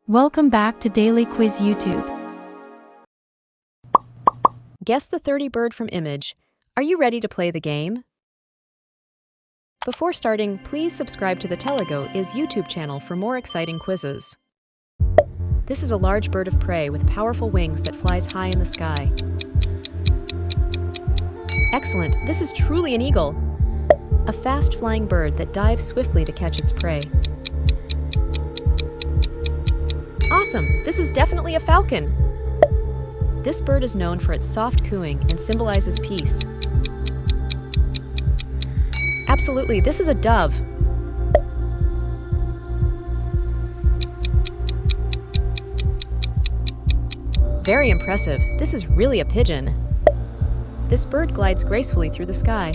Welcome back to Daily Quiz YouTube. Guess the 30 bird from image. Are you ready to play the game? Before starting, please subscribe to the Telego's YouTube channel for more exciting quizzes. This is a large bird of prey with powerful wings that flies high in the sky. Excellent, this is truly an eagle. A fast-flying bird that dives swiftly to catch its prey. Awesome, this is definitely a falcon. This bird is known for its soft cooing and symbolizes peace. Absolutely, this is a dove. Very impressive, this is really a pigeon. This bird glides gracefully through the sky.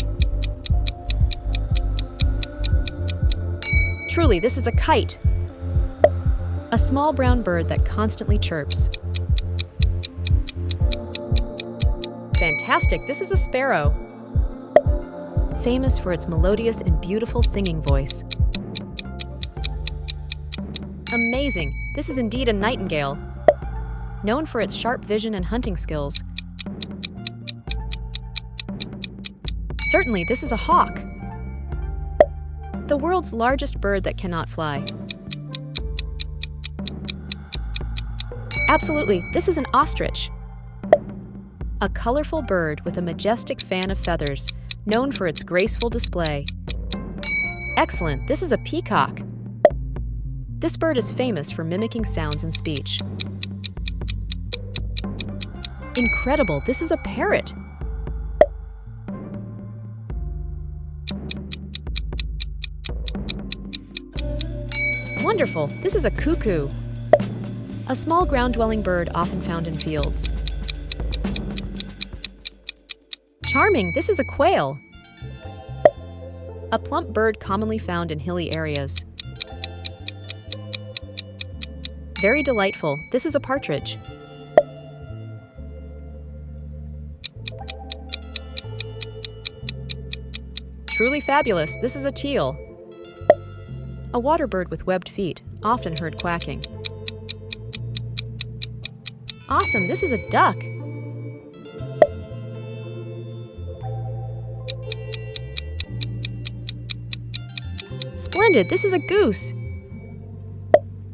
Truly, this is a kite. A small brown bird that constantly chirps. Fantastic, this is a sparrow. Famous for its melodious and beautiful singing voice. Amazing, this is indeed a nightingale. Known for its sharp vision and hunting skills. Certainly, this is a hawk. The world's largest bird that cannot fly. Absolutely, this is an ostrich. A colorful bird with a majestic fan of feathers, known for its graceful display. Excellent, this is a peacock. This bird is famous for mimicking sounds in speech. Incredible, this is a parrot. Wonderful, this is a cuckoo. A small ground-dwelling bird often found in fields. Charming, this is a quail. A plump bird commonly found in hilly areas. Very delightful, this is a partridge. Truly fabulous, this is a teal. A water bird with webbed feet, often heard quacking. Awesome, this is a duck. Splendid, this is a goose.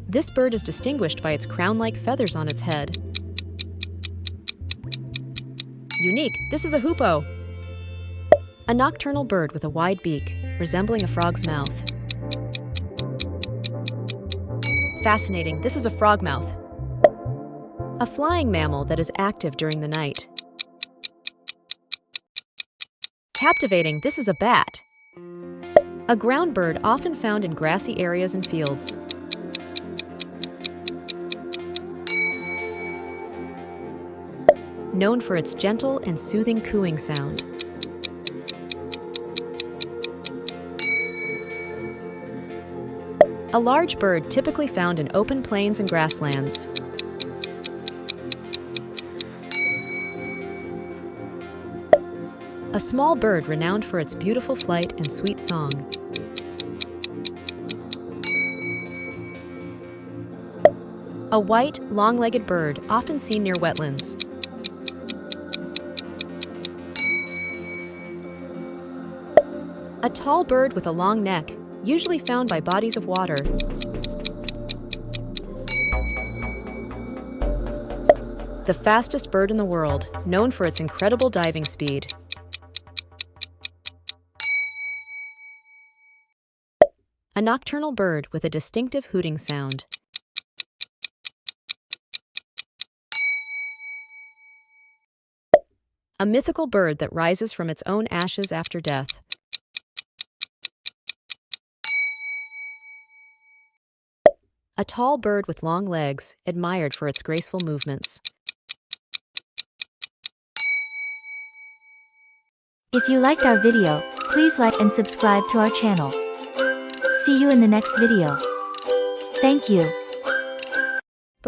This bird is distinguished by its crown-like feathers on its head. Unique, this is a hoopoe. A nocturnal bird with a wide beak, resembling a frog's mouth. Fascinating, this is a frogmouth. A flying mammal that is active during the night. Captivating, this is a bat. A ground bird often found in grassy areas and fields. Known for its gentle and soothing cooing sound. A large bird typically found in open plains and grasslands. A small bird renowned for its beautiful flight and sweet song. A white, long-legged bird often seen near wetlands. A tall bird with a long neck, usually found by bodies of water. The fastest bird in the world, known for its incredible diving speed. A nocturnal bird with a distinctive hooting sound. A mythical bird that rises from its own ashes after death. A tall bird with long legs, admired for its graceful movements. If you liked our video, please like and subscribe to our channel. See you in the next video. Thank you.